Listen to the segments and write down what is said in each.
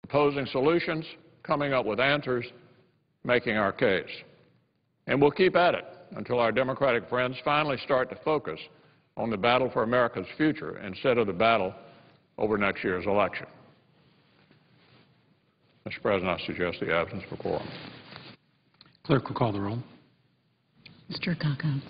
proposing solutions, coming up with answers, making our case. And we'll keep at it until our Democratic friends finally start to focus on the battle for America's future instead of the battle over next year's election. Mr. President, I suggest the absence of quorum. Clerk will call the roll. Mr. Akaka.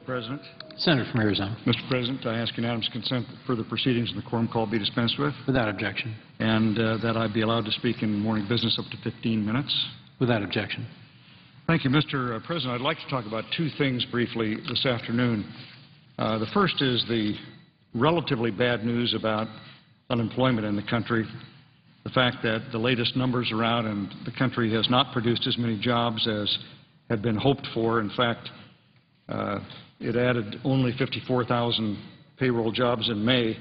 Mr. President. Senator from Arizona. Mr. President, I ask unanimous consent that further proceedings in the quorum call be dispensed with, Without objection. and that I be allowed to speak in morning business up to 15 minutes. Without objection. Thank you, Mr. President. I'd like to talk about two things briefly this afternoon. The first is the relatively bad news about unemployment in the country, the fact that the latest numbers are out and the country has not produced as many jobs as had been hoped for. In fact, it added only 54,000 payroll jobs in May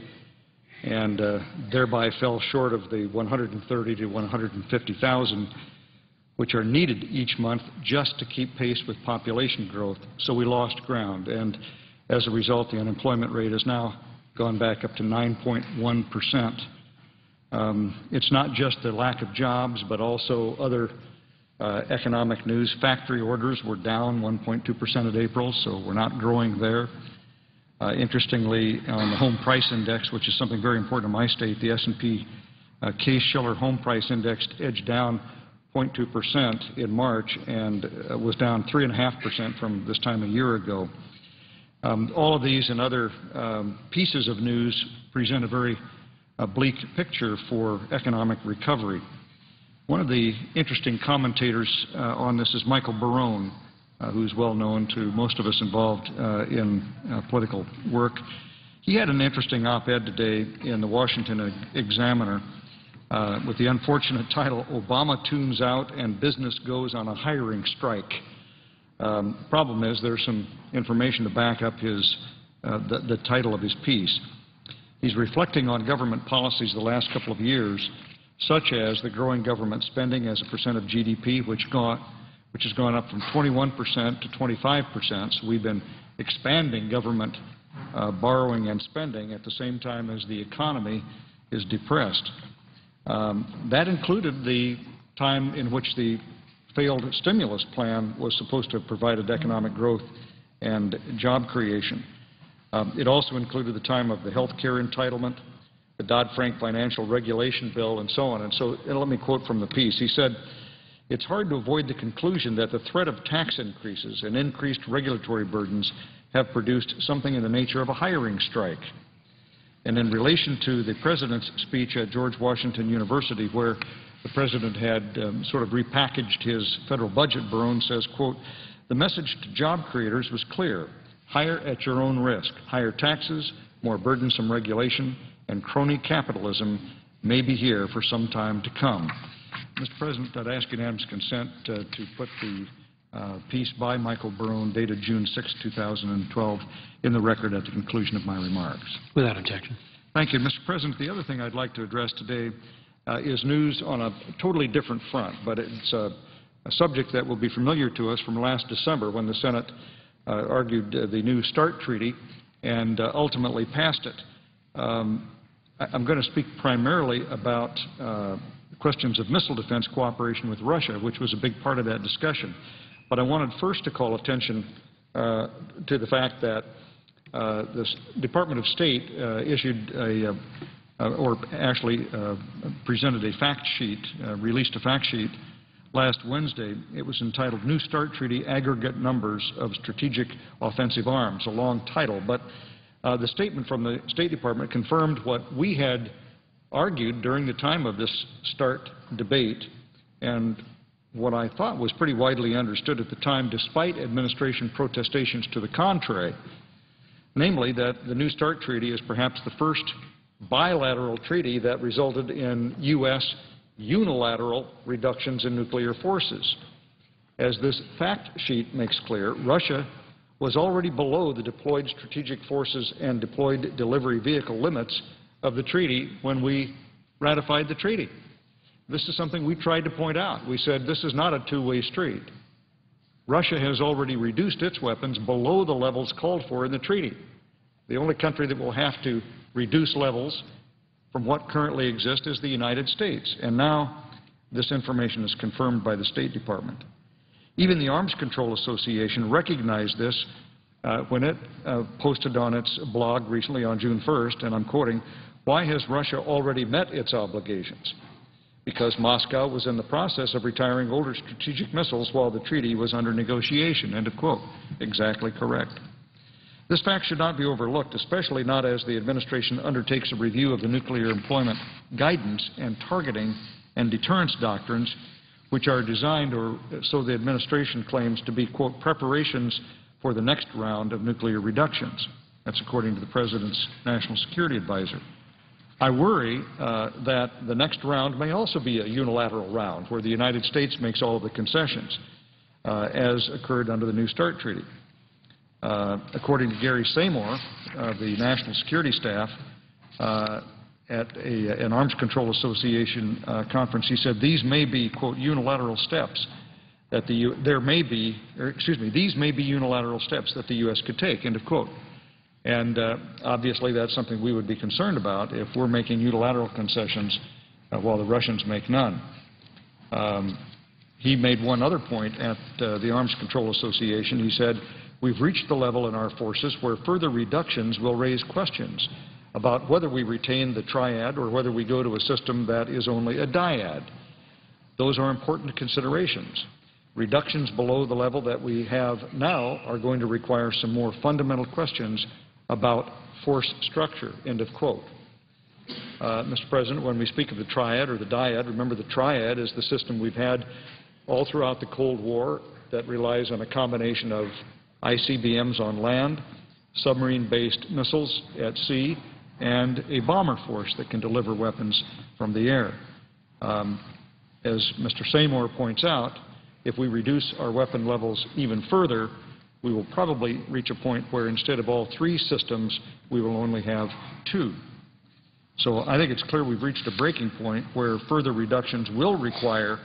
and thereby fell short of the 130 to 150,000 which are needed each month just to keep pace with population growth. So we lost ground, and as a result, the unemployment rate has now gone back up to 9.1%. It's not just the lack of jobs, but also other economic news. Factory orders were down 1.2% at April, so we're not growing there. Interestingly, on the home price index, which is something very important in my state, the S&P Case-Shiller Home Price Index edged down 0.2% in March and was down 3.5% from this time a year ago. All of these and other pieces of news present a very bleak picture for economic recovery. One of the interesting commentators on this is Michael Barone, who's well known to most of us involved in political work. He had an interesting op-ed today in the Washington Examiner with the unfortunate title, "Obama Tunes Out and Business Goes on a Hiring Strike." The problem is there's some information to back up the title of his piece. He's reflecting on government policies the last couple of years, such as the growing government spending as a percent of GDP, which has gone up from 21% to 25%. So we've been expanding government borrowing and spending at the same time as the economy is depressed. That included the time in which the failed stimulus plan was supposed to have provided economic growth and job creation. It also included the time of the health care entitlement, the Dodd-Frank financial regulation bill, and so on. And so let me quote from the piece. He said, "It's hard to avoid the conclusion that the threat of tax increases and increased regulatory burdens have produced something in the nature of a hiring strike." And in relation to the President's speech at George Washington University, where the President had sort of repackaged his federal budget, Barone says, quote, "The message to job creators was clear. Hire at your own risk. Higher taxes, more burdensome regulation, and crony capitalism may be here for some time to come." Mr. President, I'd ask unanimous consent to put the piece by Michael Barone dated June 6, 2012 in the record at the conclusion of my remarks. Without objection. Thank you. Mr. President, the other thing I'd like to address today is news on a totally different front, but it's a subject that will be familiar to us from last December when the Senate argued the New START treaty and ultimately passed it. I'm going to speak primarily about questions of missile defense cooperation with Russia, which was a big part of that discussion. But I wanted first to call attention to the fact that the Department of State issued presented a fact sheet, released a fact sheet last Wednesday. It was entitled New START Treaty Aggregate Numbers of Strategic Offensive Arms, a long title. But the statement from the State Department confirmed what we had argued during the time of this START debate and what I thought was pretty widely understood at the time, despite administration protestations to the contrary, namely that the New START Treaty is perhaps the first bilateral treaty that resulted in U.S. unilateral reductions in nuclear forces. As this fact sheet makes clear, Russia was already below the deployed strategic forces and deployed delivery vehicle limits of the treaty when we ratified the treaty. This is something we tried to point out. We said this is not a two-way street. Russia has already reduced its weapons below the levels called for in the treaty. The only country that will have to reduce levels from what currently exists is the United States. And now this information is confirmed by the State Department. Even the Arms Control Association recognized this when it posted on its blog recently on June 1st, and I'm quoting, "Why has Russia already met its obligations? Because Moscow was in the process of retiring older strategic missiles while the treaty was under negotiation," end of quote. Exactly correct. This fact should not be overlooked, especially not as the administration undertakes a review of the nuclear employment guidance and targeting and deterrence doctrines, which are designed, or so the administration claims, to be, quote, preparations for the next round of nuclear reductions. That's according to the President's National Security Advisor. I worry that the next round may also be a unilateral round where the United States makes all of the concessions, as occurred under the New START Treaty. According to Gary Seymour of the National Security Staff, at an Arms Control Association conference, he said these may be, quote, unilateral steps that these may be unilateral steps that the U.S. could take, end of quote. And obviously that's something we would be concerned about if we're making unilateral concessions while the Russians make none. He made one other point at the Arms Control Association. He said, we've reached the level in our forces where further reductions will raise questions about whether we retain the triad or whether we go to a system that is only a dyad. Those are important considerations. Reductions below the level that we have now are going to require some more fundamental questions about force structure, end of quote. Mr. President, when we speak of the triad or the dyad, remember the triad is the system we've had all throughout the Cold War that relies on a combination of ICBMs on land, submarine-based missiles at sea, and a bomber force that can deliver weapons from the air. As Mr. Seymour points out, if we reduce our weapon levels even further, we will probably reach a point where instead of all three systems, we will only have two. So I think it's clear we've reached a breaking point where further reductions will require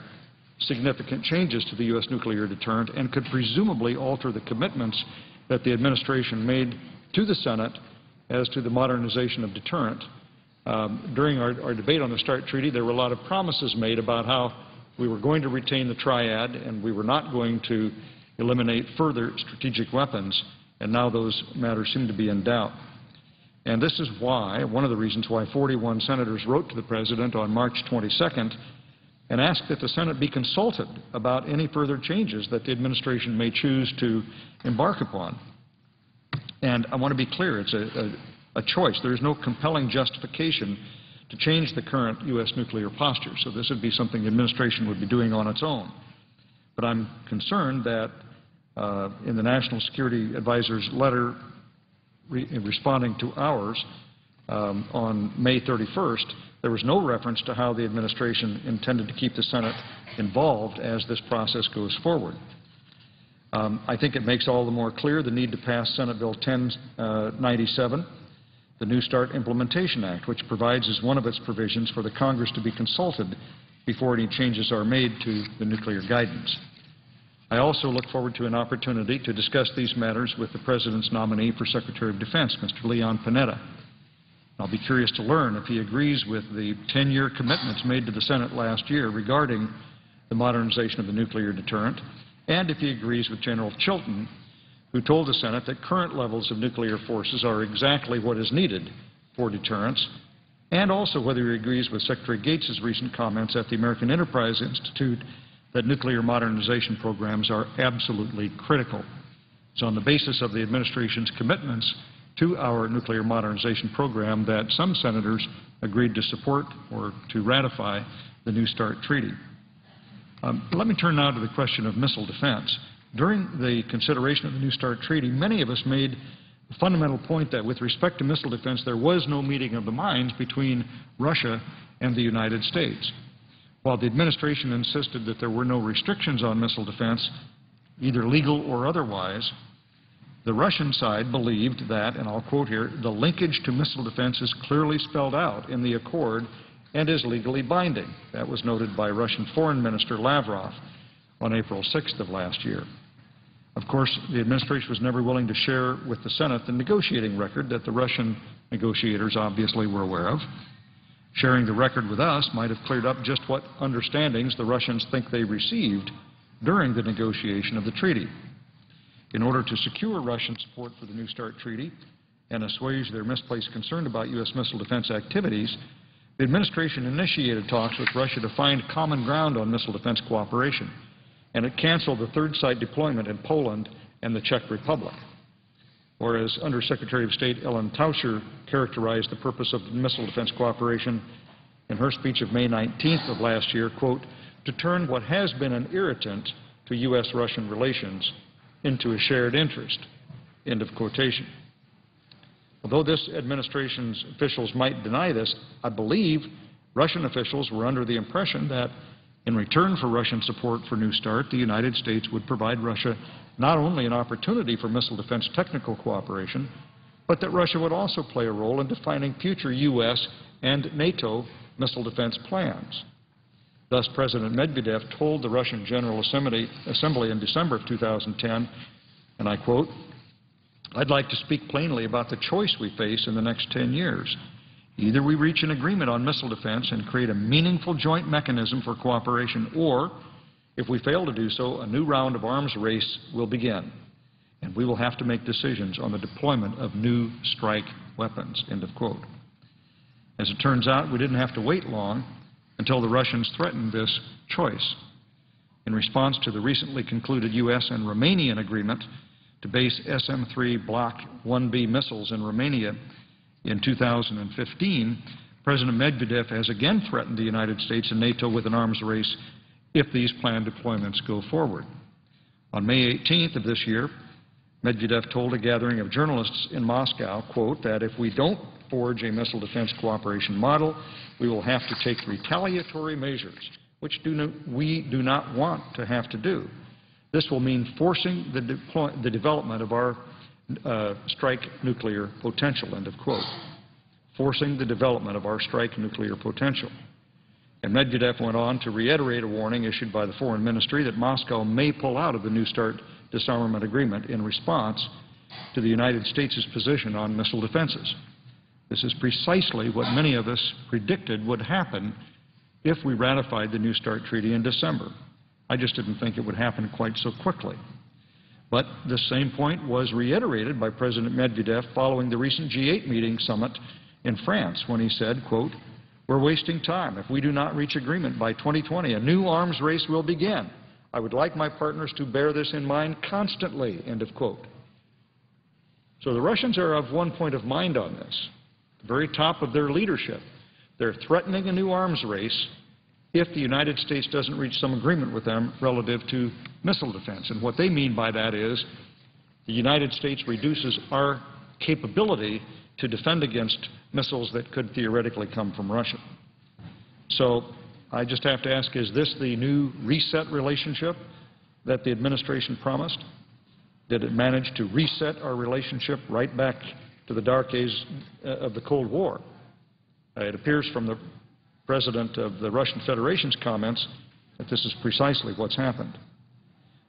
significant changes to the U.S. nuclear deterrent and could presumably alter the commitments that the administration made to the Senate as to the modernization of deterrent. During our debate on the START Treaty, there were a lot of promises made about how we were going to retain the triad and we were not going to eliminate further strategic weapons, and now those matters seem to be in doubt. And this is why, one of the reasons why 41 senators wrote to the President on March 22nd and asked that the Senate be consulted about any further changes that the administration may choose to embark upon. And I want to be clear, it's a choice. There is no compelling justification to change the current U.S. nuclear posture. So this would be something the administration would be doing on its own. But I'm concerned that in the National Security Advisor's letter responding to ours on May 31st, there was no reference to how the administration intended to keep the Senate involved as this process goes forward. I think it makes all the more clear the need to pass Senate Bill 1097, the New START Implementation Act, which provides as one of its provisions for the Congress to be consulted before any changes are made to the nuclear guidance. I also look forward to an opportunity to discuss these matters with the President's nominee for Secretary of Defense, Mr. Leon Panetta. I'll be curious to learn if he agrees with the 10-year commitments made to the Senate last year regarding the modernization of the nuclear deterrent, and if he agrees with General Chilton, who told the Senate that current levels of nuclear forces are exactly what is needed for deterrence, and also whether he agrees with Secretary Gates' recent comments at the American Enterprise Institute that nuclear modernization programs are absolutely critical. It's on the basis of the administration's commitments to our nuclear modernization program that some senators agreed to support or to ratify the New START Treaty. Let me turn now to the question of missile defense. During the consideration of the New START Treaty, many of us made the fundamental point that with respect to missile defense, there was no meeting of the minds between Russia and the United States. While the administration insisted that there were no restrictions on missile defense, either legal or otherwise, the Russian side believed that, and I'll quote here, the linkage to missile defense is clearly spelled out in the accord and is legally binding. That was noted by Russian Foreign Minister Lavrov on April 6th of last year. Of course, the administration was never willing to share with the Senate the negotiating record that the Russian negotiators obviously were aware of. Sharing the record with us might have cleared up just what understandings the Russians think they received during the negotiation of the treaty. In order to secure Russian support for the New START Treaty and assuage their misplaced concern about U.S. missile defense activities, the administration initiated talks with Russia to find common ground on missile defense cooperation, and it canceled the third site deployment in Poland and the Czech Republic. or as Undersecretary of State Ellen Tauscher characterized the purpose of missile defense cooperation in her speech of May 19th of last year, quote, to turn what has been an irritant to U.S.-Russian relations into a shared interest, end of quotation. Although this administration's officials might deny this, I believe Russian officials were under the impression that in return for Russian support for New START, the United States would provide Russia not only an opportunity for missile defense technical cooperation, but that Russia would also play a role in defining future U.S. and NATO missile defense plans. Thus, President Medvedev told the Russian General Assembly in December of 2010, and I quote, I'd like to speak plainly about the choice we face in the next 10 years. Either we reach an agreement on missile defense and create a meaningful joint mechanism for cooperation, or, if we fail to do so, a new round of arms race will begin, and we will have to make decisions on the deployment of new strike weapons, end of quote. As it turns out, we didn't have to wait long until the Russians threatened this choice. In response to the recently concluded U.S. and Romanian agreement to base SM-3 Block 1B missiles in Romania in 2015, President Medvedev has again threatened the United States and NATO with an arms race if these planned deployments go forward. On May 18th of this year, Medvedev told a gathering of journalists in Moscow, quote, that if we don't forge a missile defense cooperation model, we will have to take retaliatory measures, which we do not want to have to do. This will mean forcing the development of our strike nuclear potential, end of quote. Forcing the development of our strike nuclear potential. And Medvedev went on to reiterate a warning issued by the Foreign Ministry that Moscow may pull out of the New START disarmament agreement in response to the United States' position on missile defenses. This is precisely what many of us predicted would happen if we ratified the New START treaty in December. I just didn't think it would happen quite so quickly. But the same point was reiterated by President Medvedev following the recent G8 meeting summit in France when he said, quote, we're wasting time. If we do not reach agreement by 2020, a new arms race will begin. I would like my partners to bear this in mind constantly, end of quote. So the Russians are of one point of mind on this, the very top of their leadership. They're threatening a new arms race if the United States doesn't reach some agreement with them relative to missile defense. And what they mean by that is the United States reduces our capability to defend against missiles that could theoretically come from Russia. So I just have to ask, is this the new reset relationship that the administration promised? Did it manage to reset our relationship right back to the dark days of the Cold War? It appears from the President of the Russian Federation's comments that this is precisely what's happened.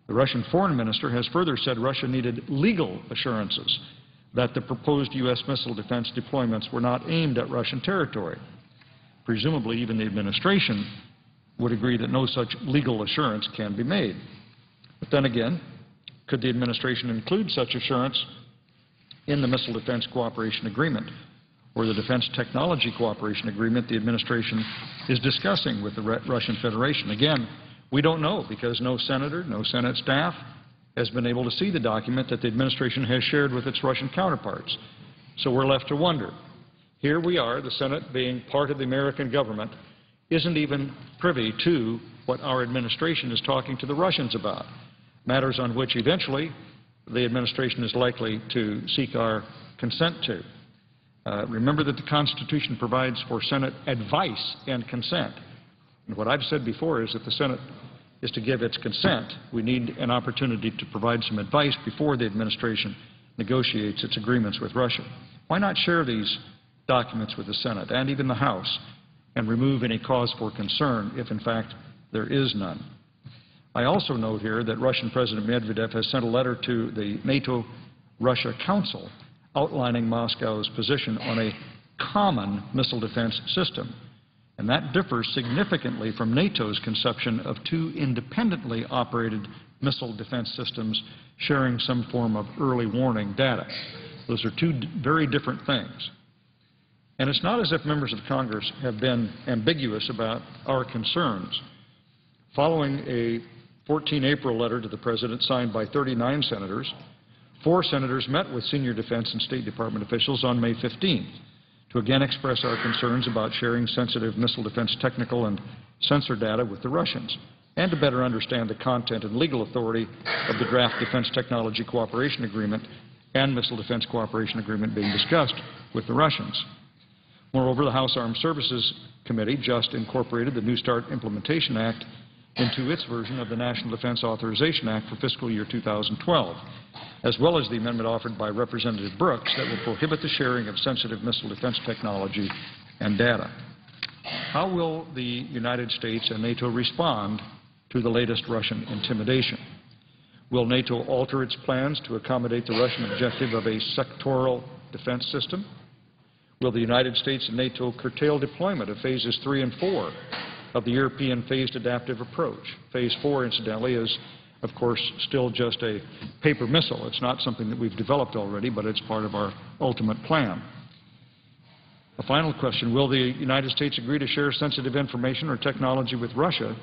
The Russian Foreign Minister has further said Russia needed legal assurances that the proposed U.S. missile defense deployments were not aimed at Russian territory. Presumably, even the administration would agree that no such legal assurance can be made. But then again, could the administration include such assurance in the Missile Defense Cooperation Agreement or the Defense Technology Cooperation Agreement the administration is discussing with the Russian Federation? Again, we don't know because no senator, no Senate staff has been able to see the document that the administration has shared with its Russian counterparts. So we're left to wonder. Here we are, the Senate being part of the American government, isn't even privy to what our administration is talking to the Russians about, matters on which eventually the administration is likely to seek our consent to. Remember that the Constitution provides for Senate advice and consent. And what I've said before is that the Senate is to give its consent. We need an opportunity to provide some advice before the administration negotiates its agreements with Russia. Why not share these documents with the Senate and even the House and remove any cause for concern if, in fact, there is none? I also note here that Russian President Medvedev has sent a letter to the NATO-Russia Council outlining Moscow's position on a common missile defense system. And that differs significantly from NATO's conception of two independently operated missile defense systems sharing some form of early warning data. Those are two very different things. And it's not as if members of Congress have been ambiguous about our concerns. Following a 14 April letter to the President signed by 39 senators, 4 senators met with senior Defense and State Department officials on May 15th to again express our concerns about sharing sensitive missile defense technical and sensor data with the Russians, and to better understand the content and legal authority of the draft Defense Technology Cooperation Agreement and Missile Defense Cooperation Agreement being discussed with the Russians. Moreover, the House Armed Services Committee just incorporated the New START Implementation Act into its version of the National Defense Authorization Act for fiscal year 2012, as well as the amendment offered by Representative Brooks that will prohibit the sharing of sensitive missile defense technology and data. How will the United States and NATO respond to the latest Russian intimidation? Will NATO alter its plans to accommodate the Russian objective of a sectoral defense system? Will the United States and NATO curtail deployment of phases 3 and 4 of the European phased adaptive approach? Phase 4, incidentally, is, of course, still just a paper missile. It's not something that we've developed already, but it's part of our ultimate plan. A final question, will the United States agree to share sensitive information or technology with Russia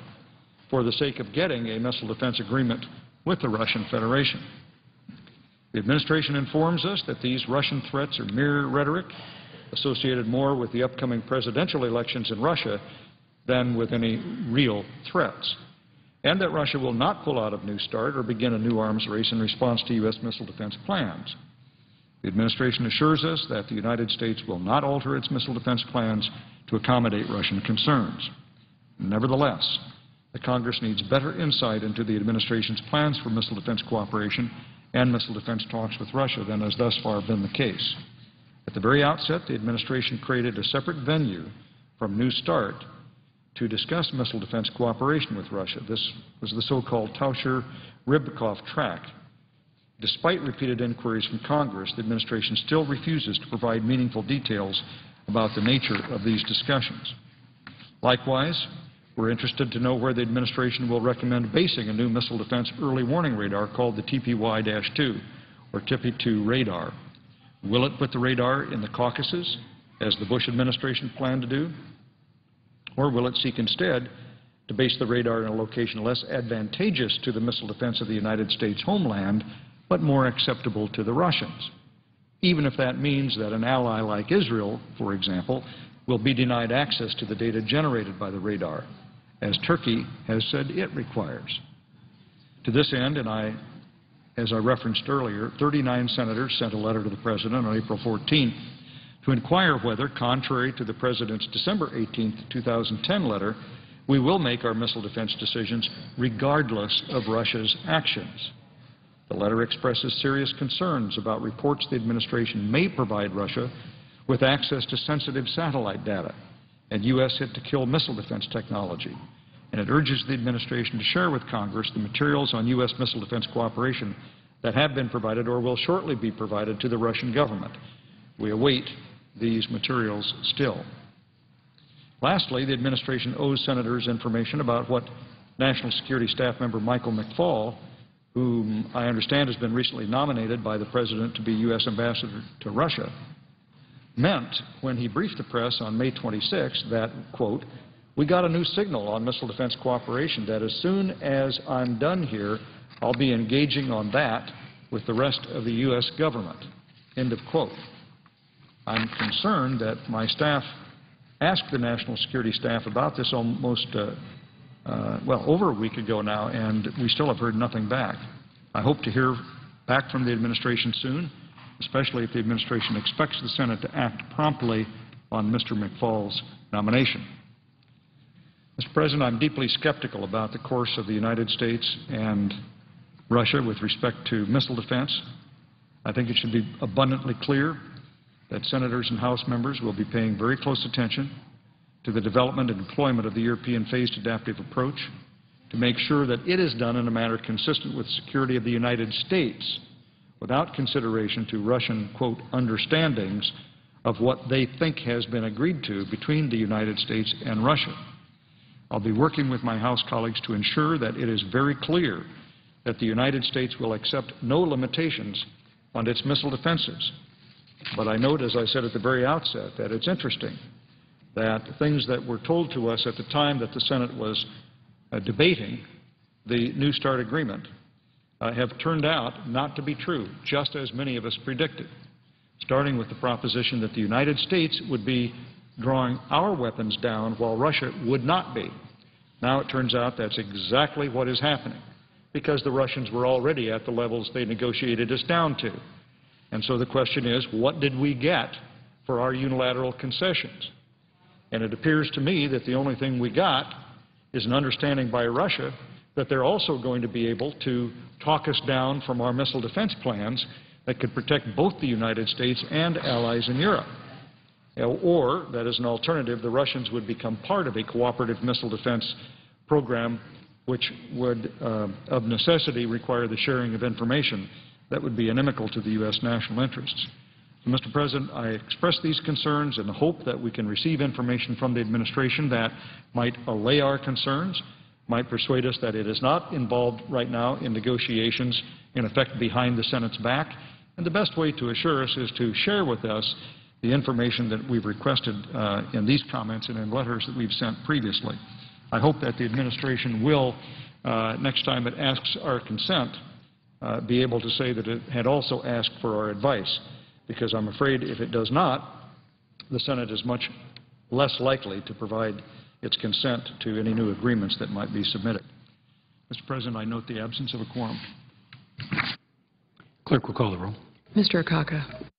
for the sake of getting a missile defense agreement with the Russian Federation? The administration informs us that these Russian threats are mere rhetoric, associated more with the upcoming presidential elections in Russia than with any real threats, and that Russia will not pull out of New START or begin a new arms race in response to U.S. missile defense plans. The administration assures us that the United States will not alter its missile defense plans to accommodate Russian concerns. Nevertheless, the Congress needs better insight into the administration's plans for missile defense cooperation and missile defense talks with Russia than has thus far been the case. At the very outset, the administration created a separate venue from New START to discuss missile defense cooperation with Russia. This was the so-called Cloture-Rybakov track. Despite repeated inquiries from Congress, the administration still refuses to provide meaningful details about the nature of these discussions. Likewise, we're interested to know where the administration will recommend basing a new missile defense early warning radar called the TPY-2, or TPY-2 radar. Will it put the radar in the Caucasus, as the Bush administration planned to do? Or will it seek instead to base the radar in a location less advantageous to the missile defense of the United States homeland, but more acceptable to the Russians, even if that means that an ally like Israel, for example, will be denied access to the data generated by the radar, as Turkey has said it requires. To this end, as I referenced earlier, 39 senators sent a letter to the President on April 14th to inquire whether, contrary to the President's December 18, 2010 letter, we will make our missile defense decisions regardless of Russia's actions. The letter expresses serious concerns about reports the administration may provide Russia with access to sensitive satellite data and U.S. hit-to-kill missile defense technology, and it urges the administration to share with Congress the materials on U.S. missile defense cooperation that have been provided or will shortly be provided to the Russian government. We await these materials still. Lastly, the administration owes senators information about what National Security Staff member Michael McFaul, whom I understand has been recently nominated by the President to be U.S. Ambassador to Russia, meant when he briefed the press on May 26 that, quote, "We got a new signal on missile defense cooperation that as soon as I'm done here, I'll be engaging on that with the rest of the U.S. government," end of quote. I'm concerned that my staff asked the National Security Staff about this almost, over a week ago now, and we still have heard nothing back. I hope to hear back from the administration soon, especially if the administration expects the Senate to act promptly on Mr. McFaul's nomination. Mr. President, I'm deeply skeptical about the course of the United States and Russia with respect to missile defense. I think it should be abundantly clear that senators and House members will be paying very close attention to the development and deployment of the European phased adaptive approach to make sure that it is done in a manner consistent with the security of the United States without consideration to Russian, quote, understandings of what they think has been agreed to between the United States and Russia. I'll be working with my House colleagues to ensure that it is very clear that the United States will accept no limitations on its missile defenses. But I note, as I said at the very outset, that it's interesting that things that were told to us at the time that the Senate was debating the New START agreement have turned out not to be true, just as many of us predicted, starting with the proposition that the United States would be drawing our weapons down while Russia would not be. Now it turns out that's exactly what is happening, because the Russians were already at the levels they negotiated us down to. And so the question is, what did we get for our unilateral concessions? And it appears to me that the only thing we got is an understanding by Russia that they're also going to be able to talk us down from our missile defense plans that could protect both the United States and allies in Europe. Or, that as an alternative, the Russians would become part of a cooperative missile defense program which would, of necessity, require the sharing of information that would be inimical to the U.S. national interests. So, Mr. President, I express these concerns in the hope that we can receive information from the administration that might allay our concerns, might persuade us that it is not involved right now in negotiations, in effect behind the Senate's back. And the best way to assure us is to share with us the information that we've requested in these comments and in letters that we've sent previously. I hope that the administration will, next time it asks our consent, be able to say that it had also asked for our advice, because I'm afraid if it does not, the Senate is much less likely to provide its consent to any new agreements that might be submitted. Mr. President, I note the absence of a quorum. Clerk will call the roll. Mr. Akaka.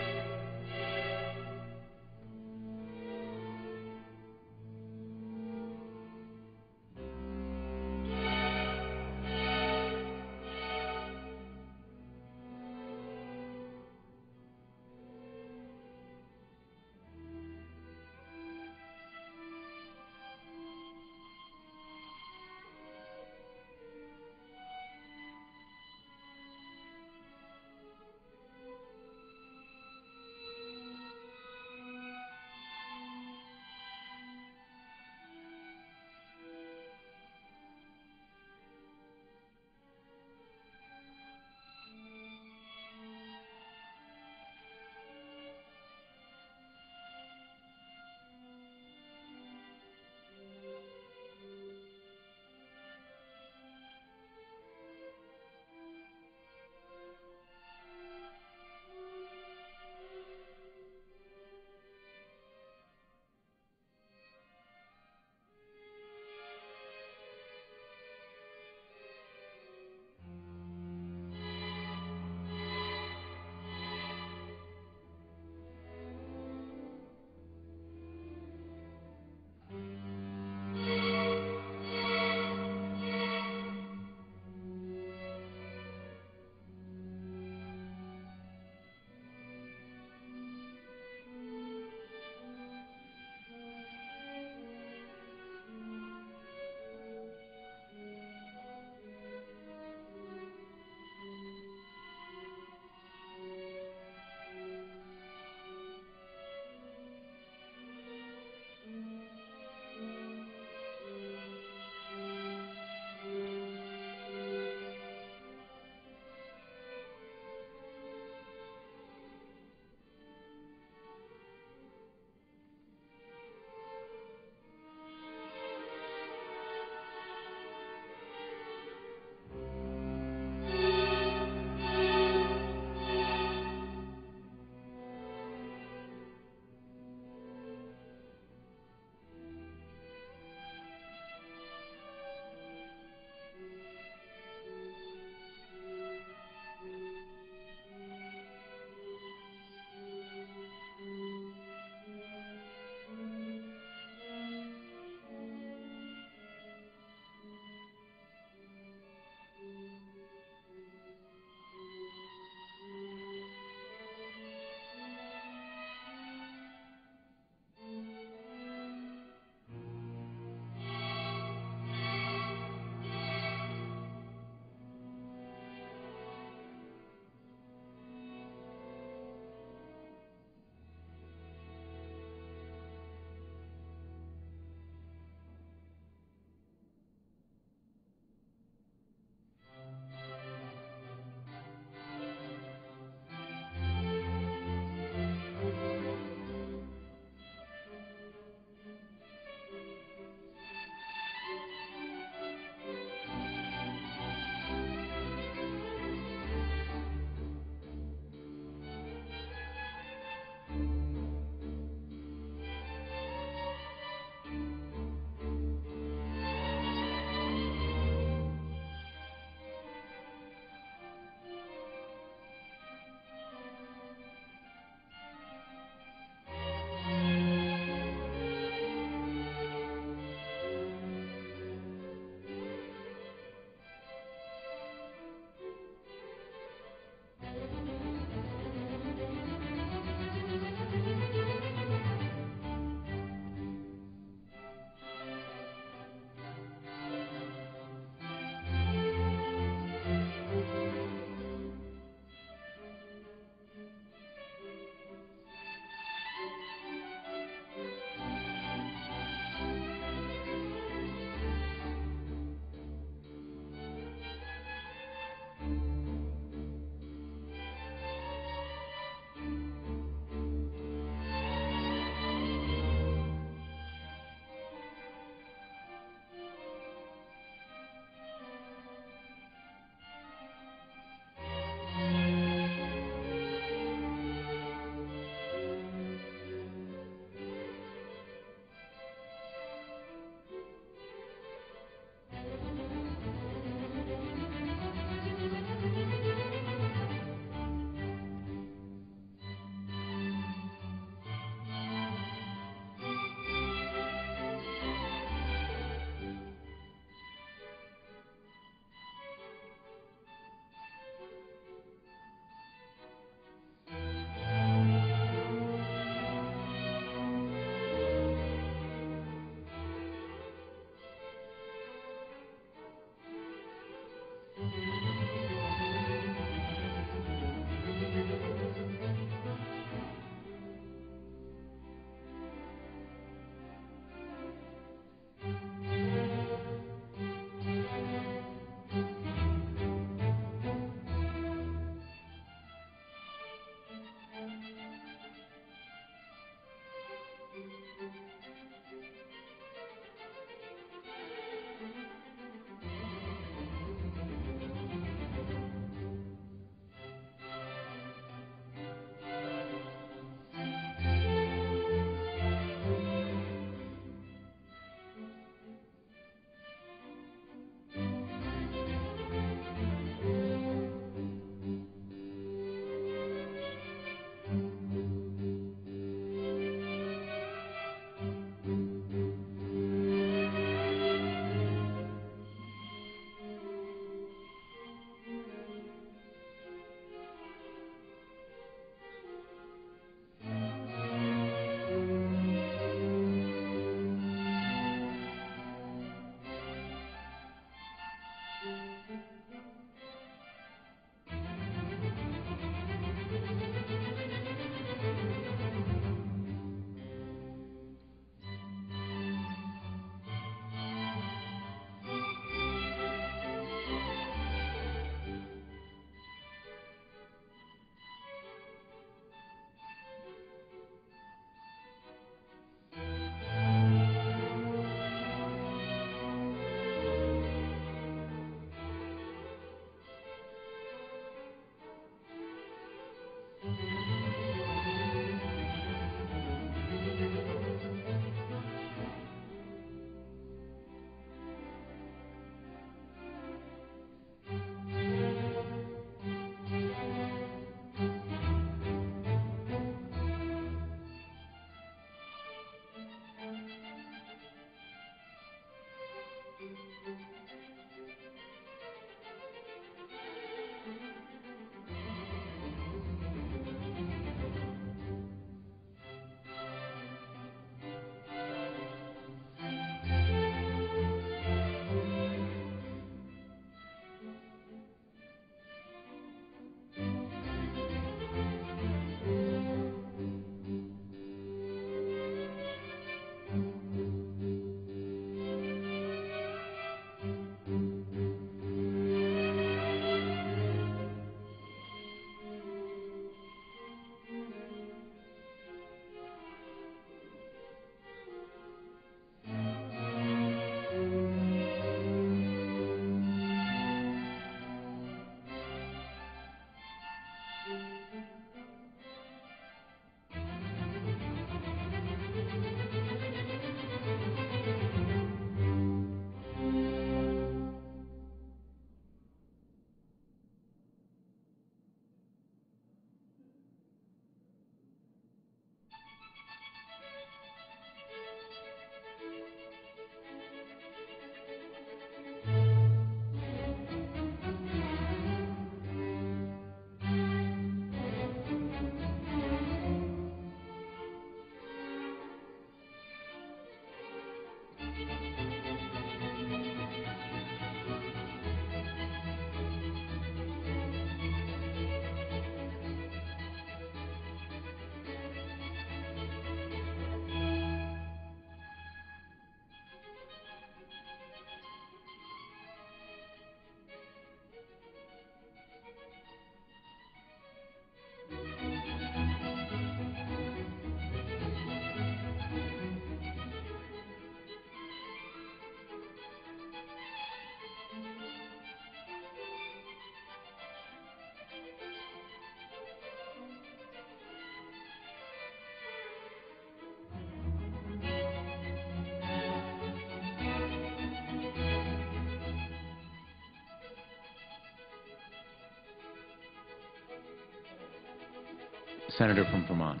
Senator from Vermont.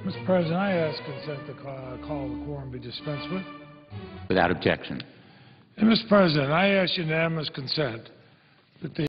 Mr. President, I ask consent to call the quorum be dispensed with. Without objection. And, Mr. President, I ask unanimous consent that the